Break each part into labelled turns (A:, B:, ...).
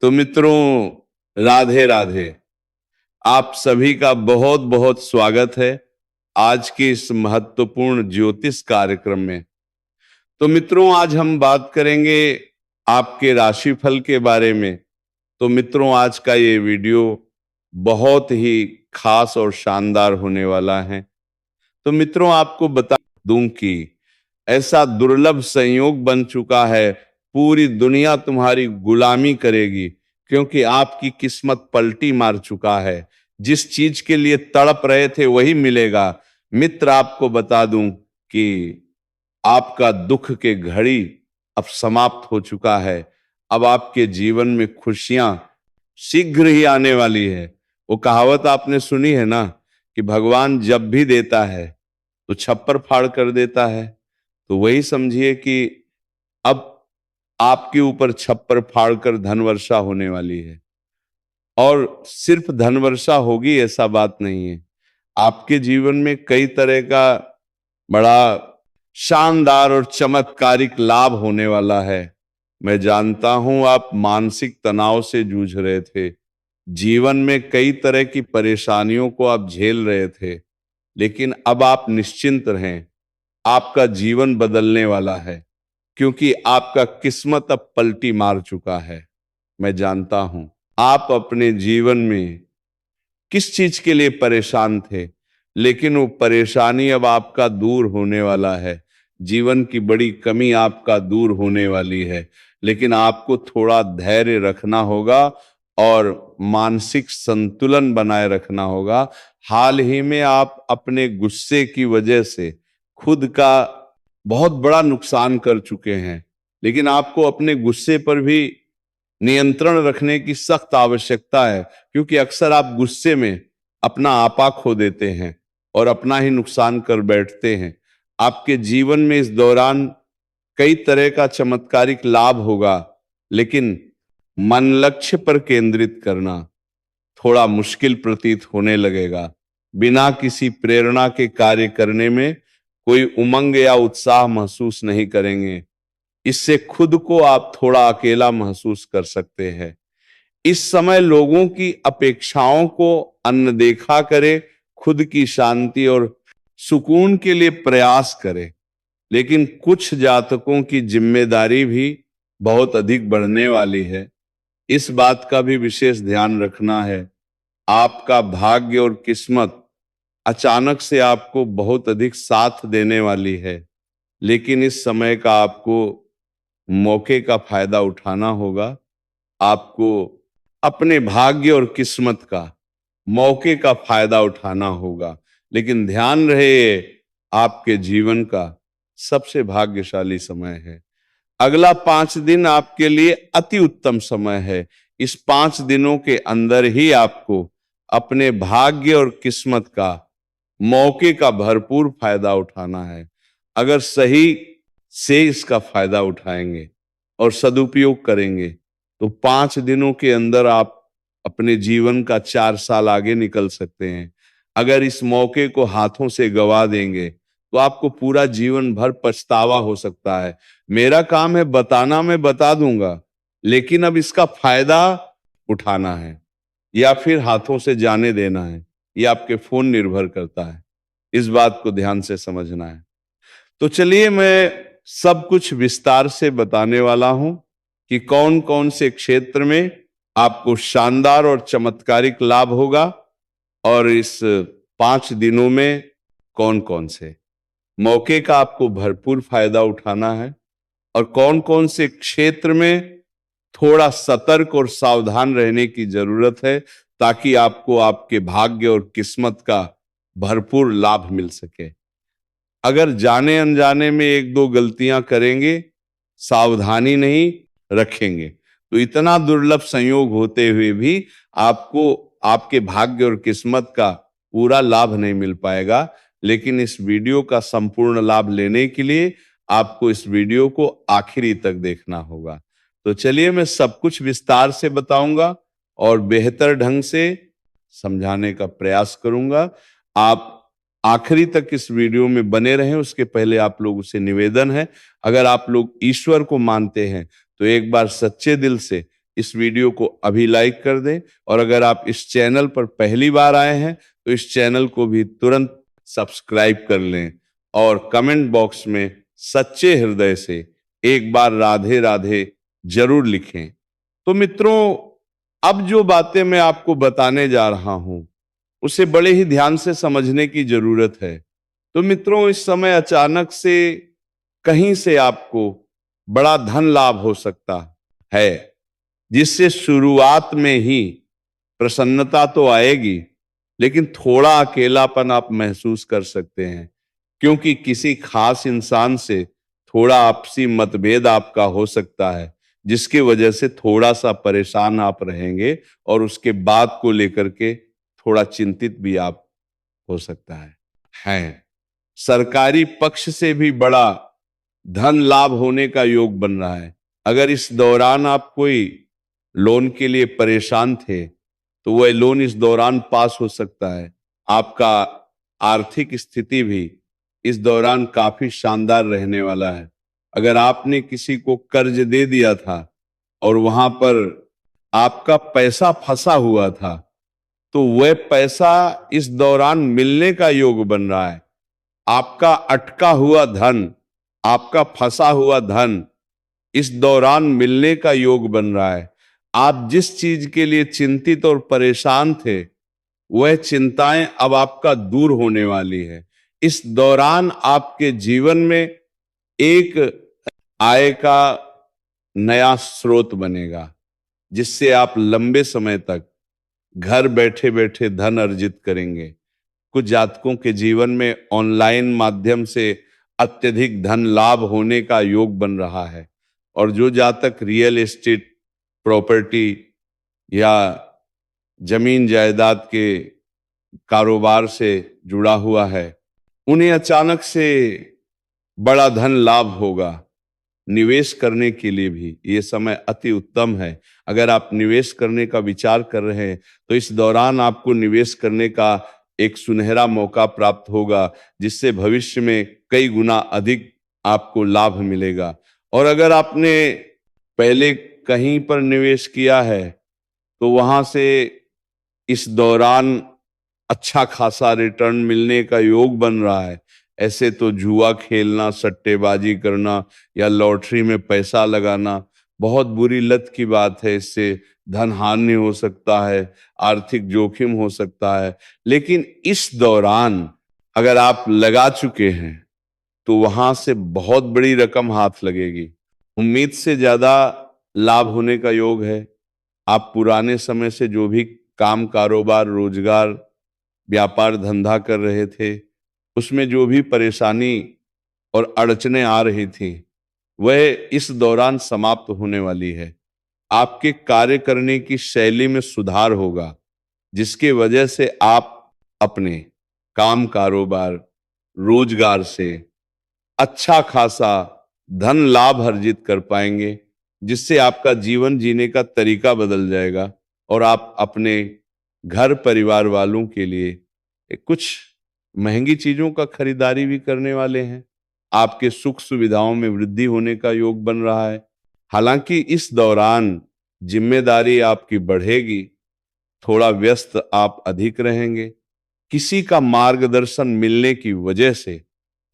A: तो मित्रों, राधे राधे। आप सभी का बहुत बहुत स्वागत है आज के इस महत्वपूर्ण ज्योतिष कार्यक्रम में। तो मित्रों, आज हम बात करेंगे आपके राशिफल के बारे में। तो मित्रों, आज का ये वीडियो बहुत ही खास और शानदार होने वाला है। तो मित्रों, आपको बता दूं कि ऐसा दुर्लभ संयोग बन चुका है, पूरी दुनिया तुम्हारी गुलामी करेगी, क्योंकि आपकी किस्मत पलटी मार चुका है। जिस चीज के लिए तड़प रहे थे वही मिलेगा। मित्र, आपको बता दूं कि आपका दुख के घड़ी अब समाप्त हो चुका है। अब आपके जीवन में खुशियां शीघ्र ही आने वाली है। वो कहावत आपने सुनी है ना कि भगवान जब भी देता है तो छप्पर फाड़ कर देता है। तो वही समझिए कि अब आपके ऊपर छप्पर फाड़ कर धन वर्षा होने वाली है। और सिर्फ धन वर्षा होगी ऐसा बात नहीं है, आपके जीवन में कई तरह का बड़ा शानदार और चमत्कारिक लाभ होने वाला है। मैं जानता हूं आप मानसिक तनाव से जूझ रहे थे, जीवन में कई तरह की परेशानियों को आप झेल रहे थे, लेकिन अब आप निश्चिंत रहें, आपका जीवन बदलने वाला है, क्योंकि आपका किस्मत अब पलटी मार चुका है। मैं जानता हूं आप अपने जीवन में किस चीज के लिए परेशान थे, लेकिन वो परेशानी अब आपका दूर होने वाला है। जीवन की बड़ी कमी आपका दूर होने वाली है, लेकिन आपको थोड़ा धैर्य रखना होगा और मानसिक संतुलन बनाए रखना होगा। हाल ही में आप अपने गुस्से की वजह से खुद का बहुत बड़ा नुकसान कर चुके हैं, लेकिन आपको अपने गुस्से पर भी नियंत्रण रखने की सख्त आवश्यकता है, क्योंकि अक्सर आप गुस्से में अपना आपा खो देते हैं और अपना ही नुकसान कर बैठते हैं। आपके जीवन में इस दौरान कई तरह का चमत्कारिक लाभ होगा, लेकिन मन लक्ष्य पर केंद्रित करना थोड़ा मुश्किल प्रतीत होने लगेगा। बिना किसी प्रेरणा के कार्य करने में कोई उमंग या उत्साह महसूस नहीं करेंगे। इससे खुद को आप थोड़ा अकेला महसूस कर सकते हैं। इस समय लोगों की अपेक्षाओं को अनदेखा करें, खुद की शांति और सुकून के लिए प्रयास करें। लेकिन कुछ जातकों की जिम्मेदारी भी बहुत अधिक बढ़ने वाली है, इस बात का भी विशेष ध्यान रखना है। आपका भाग्य और किस्मत अचानक से आपको बहुत अधिक साथ देने वाली है, लेकिन इस समय का आपको मौके का फायदा उठाना होगा। आपको अपने भाग्य और किस्मत का मौके का फायदा उठाना होगा, लेकिन ध्यान रहे ये आपके जीवन का सबसे भाग्यशाली समय है। अगला 5 दिन आपके लिए अति उत्तम समय है। इस 5 दिनों के अंदर ही आपको अपने भाग्य और किस्मत का मौके का भरपूर फायदा उठाना है। अगर सही से इसका फायदा उठाएंगे और सदुपयोग करेंगे तो 5 दिनों के अंदर आप अपने जीवन का 4 साल आगे निकल सकते हैं। अगर इस मौके को हाथों से गवा देंगे तो आपको पूरा जीवन भर पछतावा हो सकता है। मेरा काम है बताना, मैं बता दूंगा, लेकिन अब इसका फायदा उठाना है या फिर हाथों से जाने देना है, ये आपके फोन निर्भर करता है। इस बात को ध्यान से समझना है। तो चलिए, मैं सब कुछ विस्तार से बताने वाला हूं कि कौन कौन से क्षेत्र में आपको शानदार और चमत्कारिक लाभ होगा और इस 5 दिनों में कौन कौन से मौके का आपको भरपूर फायदा उठाना है और कौन कौन से क्षेत्र में थोड़ा सतर्क और सावधान रहने की जरूरत है, ताकि आपको आपके भाग्य और किस्मत का भरपूर लाभ मिल सके। अगर जाने अनजाने में 1-2 गलतियां करेंगे, सावधानी नहीं रखेंगे, तो इतना दुर्लभ संयोग होते हुए भी आपको आपके भाग्य और किस्मत का पूरा लाभ नहीं मिल पाएगा। लेकिन इस वीडियो का संपूर्ण लाभ लेने के लिए आपको इस वीडियो को आखिरी तक देखना होगा। तो चलिए, मैं सब कुछ विस्तार से बताऊंगा और बेहतर ढंग से समझाने का प्रयास करूंगा। आप आखिरी तक इस वीडियो में बने रहें। उसके पहले आप लोगों से निवेदन है, अगर आप लोग ईश्वर को मानते हैं तो एक बार सच्चे दिल से इस वीडियो को अभी लाइक कर दें, और अगर आप इस चैनल पर पहली बार आए हैं तो इस चैनल को भी तुरंत सब्सक्राइब कर लें और कमेंट बॉक्स में सच्चे हृदय से एक बार राधे राधे जरूर लिखें। तो मित्रों, अब जो बातें मैं आपको बताने जा रहा हूं उसे बड़े ही ध्यान से समझने की जरूरत है। तो मित्रों, इस समय अचानक से कहीं से आपको बड़ा धन लाभ हो सकता है, जिससे शुरुआत में ही प्रसन्नता तो आएगी, लेकिन थोड़ा अकेलापन आप महसूस कर सकते हैं, क्योंकि किसी खास इंसान से थोड़ा आपसी मतभेद आपका हो सकता है, जिसकी वजह से थोड़ा सा परेशान आप रहेंगे और उसके बाद को लेकर के थोड़ा चिंतित भी आप हो सकता है। सरकारी पक्ष से भी बड़ा धन लाभ होने का योग बन रहा है। अगर इस दौरान आप कोई लोन के लिए परेशान थे तो वह लोन इस दौरान पास हो सकता है। आपका आर्थिक स्थिति भी इस दौरान काफी शानदार रहने वाला है। अगर आपने किसी को कर्ज दे दिया था और वहां पर आपका पैसा फंसा हुआ था, तो वह पैसा इस दौरान मिलने का योग बन रहा है। आपका अटका हुआ धन, आपका फंसा हुआ धन इस दौरान मिलने का योग बन रहा है। आप जिस चीज के लिए चिंतित और परेशान थे, वह चिंताएं अब आपका दूर होने वाली है। इस दौरान आपके जीवन में एक आय का नया स्रोत बनेगा, जिससे आप लंबे समय तक घर बैठे बैठे धन अर्जित करेंगे। कुछ जातकों के जीवन में ऑनलाइन माध्यम से अत्यधिक धन लाभ होने का योग बन रहा है, और जो जातक रियल एस्टेट, प्रॉपर्टी या जमीन जायदाद के कारोबार से जुड़ा हुआ है, उन्हें अचानक से बड़ा धन लाभ होगा। निवेश करने के लिए भी ये समय अति उत्तम है। अगर आप निवेश करने का विचार कर रहे हैं तो इस दौरान आपको निवेश करने का एक सुनहरा मौका प्राप्त होगा, जिससे भविष्य में कई गुना अधिक आपको लाभ मिलेगा। और अगर आपने पहले कहीं पर निवेश किया है तो वहां से इस दौरान अच्छा खासा रिटर्न मिलने का योग बन रहा है। ऐसे तो जुआ खेलना, सट्टेबाजी करना या लॉटरी में पैसा लगाना बहुत बुरी लत की बात है। इससे धन हानि हो सकता है, आर्थिक जोखिम हो सकता है। लेकिन इस दौरान अगर आप लगा चुके हैं तो वहां से बहुत बड़ी रकम हाथ लगेगी। उम्मीद से ज्यादा लाभ होने का योग है। आप पुराने समय से जो भी काम, कारोबार, रोजगार, व्यापार, धंधा कर रहे थे, उसमें जो भी परेशानी और अड़चने आ रही थी, वह इस दौरान समाप्त होने वाली है। आपके कार्य करने की शैली में सुधार होगा, जिसके वजह से आप अपने काम, कारोबार, रोजगार से अच्छा खासा धन लाभ अर्जित कर पाएंगे, जिससे आपका जीवन जीने का तरीका बदल जाएगा और आप अपने घर परिवार वालों के लिए कुछ महंगी चीजों का खरीदारी भी करने वाले हैं। आपके सुख सुविधाओं में वृद्धि होने का योग बन रहा है। हालांकि इस दौरान जिम्मेदारी आपकी बढ़ेगी, थोड़ा व्यस्त आप अधिक रहेंगे। किसी का मार्गदर्शन मिलने की वजह से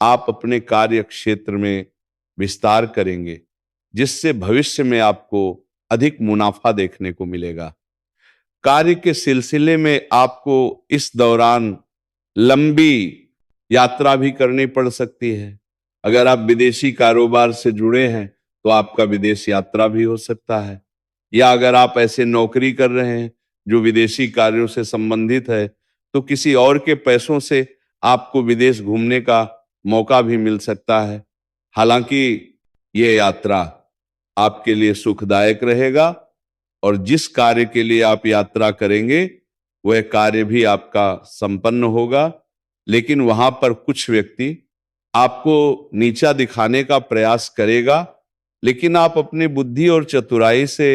A: आप अपने कार्य क्षेत्र में विस्तार करेंगे, जिससे भविष्य में आपको अधिक मुनाफा देखने को मिलेगा। कार्य के सिलसिले में आपको इस दौरान लंबी यात्रा भी करनी पड़ सकती है। अगर आप विदेशी कारोबार से जुड़े हैं तो आपका विदेश यात्रा भी हो सकता है, या अगर आप ऐसे नौकरी कर रहे हैं जो विदेशी कार्यों से संबंधित है, तो किसी और के पैसों से आपको विदेश घूमने का मौका भी मिल सकता है। हालांकि ये यात्रा आपके लिए सुखदायक रहेगा, और जिस कार्य के लिए आप यात्रा करेंगे वह कार्य भी आपका संपन्न होगा। लेकिन वहां पर कुछ व्यक्ति आपको नीचा दिखाने का प्रयास करेगा, लेकिन आप अपनी बुद्धि और चतुराई से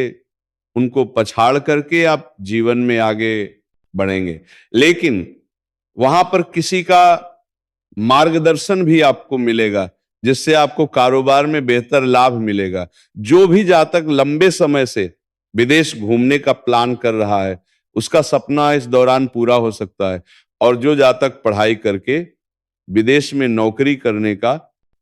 A: उनको पछाड़ करके आप जीवन में आगे बढ़ेंगे। लेकिन वहां पर किसी का मार्गदर्शन भी आपको मिलेगा, जिससे आपको कारोबार में बेहतर लाभ मिलेगा। जो भी जातक लंबे समय से विदेश घूमने का प्लान कर रहा है, उसका सपना इस दौरान पूरा हो सकता है। और जो जातक पढ़ाई करके विदेश में नौकरी करने का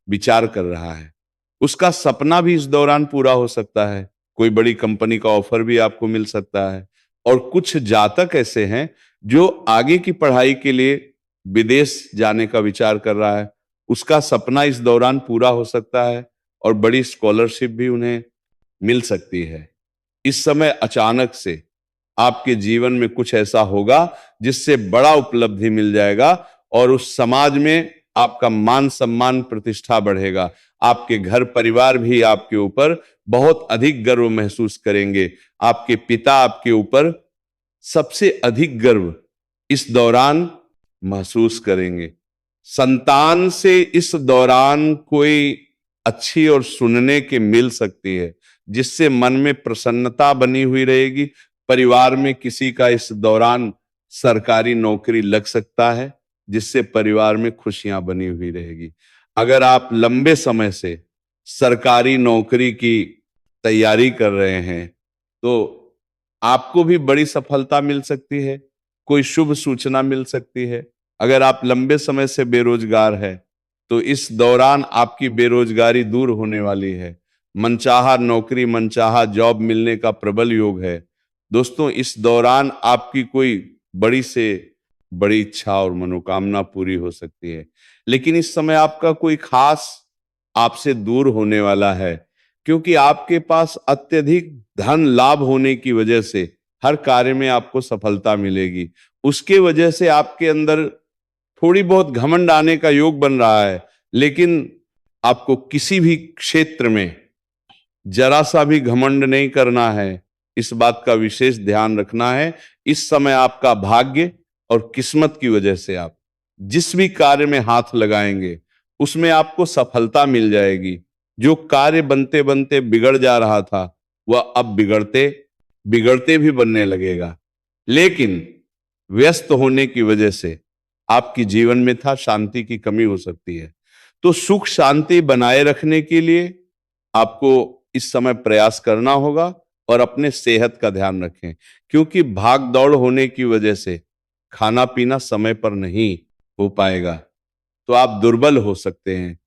A: विचार कर रहा है, उसका सपना भी इस दौरान पूरा हो सकता है। कोई बड़ी कंपनी का ऑफर भी आपको मिल सकता है। और कुछ जातक ऐसे हैं जो आगे की पढ़ाई के लिए विदेश जाने का विचार कर रहा है, उसका सपना इस दौरान पूरा हो सकता है और बड़ी स्कॉलरशिप भी उन्हें मिल सकती है। इस समय अचानक से आपके जीवन में कुछ ऐसा होगा जिससे बड़ा उपलब्धि मिल जाएगा और उस समाज में आपका मान सम्मान प्रतिष्ठा बढ़ेगा। आपके घर परिवार भी आपके ऊपर बहुत अधिक गर्व महसूस करेंगे। आपके पिता आपके ऊपर सबसे अधिक गर्व इस दौरान महसूस करेंगे। संतान से इस दौरान कोई अच्छी और सुनने के मिल सकती है, जिससे मन में प्रसन्नता बनी हुई रहेगी। परिवार में किसी का इस दौरान सरकारी नौकरी लग सकता है, जिससे परिवार में खुशियां बनी हुई रहेगी। अगर आप लंबे समय से सरकारी नौकरी की तैयारी कर रहे हैं तो आपको भी बड़ी सफलता मिल सकती है, कोई शुभ सूचना मिल सकती है। अगर आप लंबे समय से बेरोजगार है तो इस दौरान आपकी बेरोजगारी दूर होने वाली है। मनचाहा नौकरी, मनचाहा जॉब मिलने का प्रबल योग है। दोस्तों, इस दौरान आपकी कोई बड़ी से बड़ी इच्छा और मनोकामना पूरी हो सकती है। लेकिन इस समय आपका कोई खास आपसे दूर होने वाला है, क्योंकि आपके पास अत्यधिक धन लाभ होने की वजह से हर कार्य में आपको सफलता मिलेगी। उसके वजह से आपके अंदर थोड़ी बहुत घमंड आने का योग बन रहा है, लेकिन आपको किसी भी क्षेत्र में जरा सा भी घमंड नहीं करना है। इस बात का विशेष ध्यान रखना है। इस समय आपका भाग्य और किस्मत की वजह से आप जिस भी कार्य में हाथ लगाएंगे उसमें आपको सफलता मिल जाएगी। जो कार्य बनते बनते बिगड़ जा रहा था वह अब बिगड़ते बिगड़ते भी बनने लगेगा। लेकिन व्यस्त होने की वजह से आपकी जीवन में था शांति की कमी हो सकती है। तो सुख शांति बनाए रखने के लिए आपको इस समय प्रयास करना होगा और अपने सेहत का ध्यान रखें, क्योंकि भाग दौड़ होने की वजह से खाना पीना समय पर नहीं हो पाएगा तो आप दुर्बल हो सकते हैं।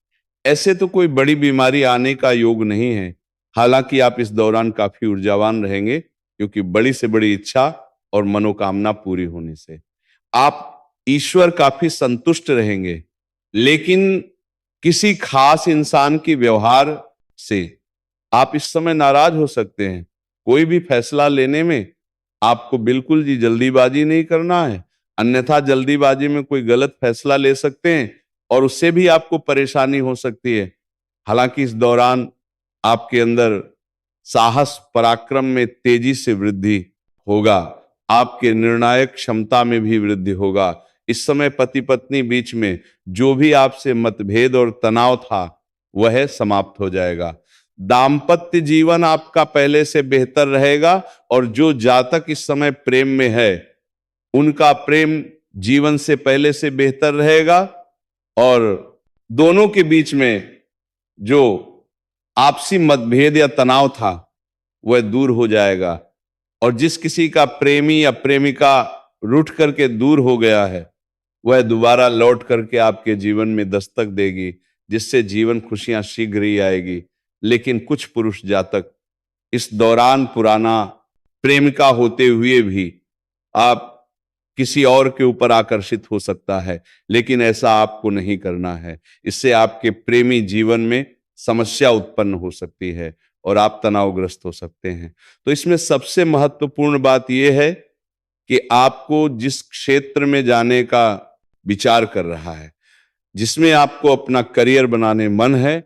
A: ऐसे तो कोई बड़ी बीमारी आने का योग नहीं है। हालांकि आप इस दौरान काफी ऊर्जावान रहेंगे, क्योंकि बड़ी से बड़ी इच्छा और मनोकामना पूरी होने से आप ईश्वर काफी संतुष्ट रहेंगे। लेकिन किसी खास इंसान की व्यवहार से आप इस समय नाराज हो सकते हैं। कोई भी फैसला लेने में आपको बिल्कुल जी जल्दीबाजी नहीं करना है, अन्यथा जल्दीबाजी में कोई गलत फैसला ले सकते हैं और उससे भी आपको परेशानी हो सकती है। हालांकि इस दौरान आपके अंदर साहस पराक्रम में तेजी से वृद्धि होगा। आपके निर्णायक क्षमता में भी वृद्धि होगा। इस समय पति पत्नी बीच में जो भी आपसे मतभेद और तनाव था वह समाप्त हो जाएगा। दाम्पत्य जीवन आपका पहले से बेहतर रहेगा और जो जातक इस समय प्रेम में है उनका प्रेम जीवन से पहले से बेहतर रहेगा और दोनों के बीच में जो आपसी मतभेद या तनाव था वह दूर हो जाएगा। और जिस किसी का प्रेमी या प्रेमिका रूठ करके दूर हो गया है वह दोबारा लौट करके आपके जीवन में दस्तक देगी, जिससे जीवन खुशियां शीघ्र ही आएगी। लेकिन कुछ पुरुष जातक इस दौरान पुराना प्रेमिका होते हुए भी आप किसी और के ऊपर आकर्षित हो सकता है, लेकिन ऐसा आपको नहीं करना है। इससे आपके प्रेमी जीवन में समस्या उत्पन्न हो सकती है और आप तनावग्रस्त हो सकते हैं। तो इसमें सबसे महत्वपूर्ण बात यह है कि आपको जिस क्षेत्र में जाने का विचार कर रहा है, जिसमें आपको अपना करियर बनाने मन है,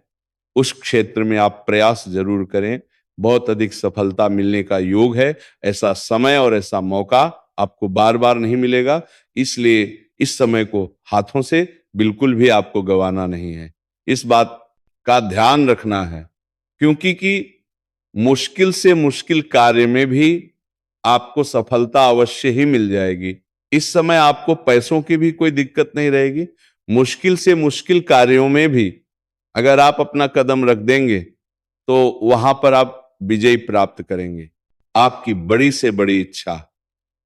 A: उस क्षेत्र में आप प्रयास जरूर करें। बहुत अधिक सफलता मिलने का योग है। ऐसा समय और ऐसा मौका आपको बार बार नहीं मिलेगा, इसलिए इस समय को हाथों से बिल्कुल भी आपको गंवाना नहीं है। इस बात का ध्यान रखना है, क्योंकि मुश्किल से मुश्किल कार्य में भी आपको सफलता अवश्य ही मिल जाएगी। इस समय आपको पैसों की भी कोई दिक्कत नहीं रहेगी। मुश्किल से मुश्किल कार्यों में भी अगर आप अपना कदम रख देंगे तो वहां पर आप विजय प्राप्त करेंगे। आपकी बड़ी से बड़ी इच्छा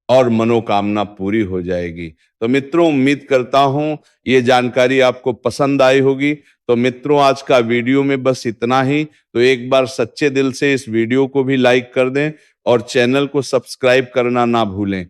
A: और मनोकामना पूरी हो जाएगी। तो मित्रों, उम्मीद करता हूं ये जानकारी आपको पसंद आई होगी। तो मित्रों, आज का वीडियो में बस इतना ही। तो एक बार सच्चे दिल से इस वीडियो को भी लाइक कर दें और चैनल को सब्सक्राइब करना ना भूलें।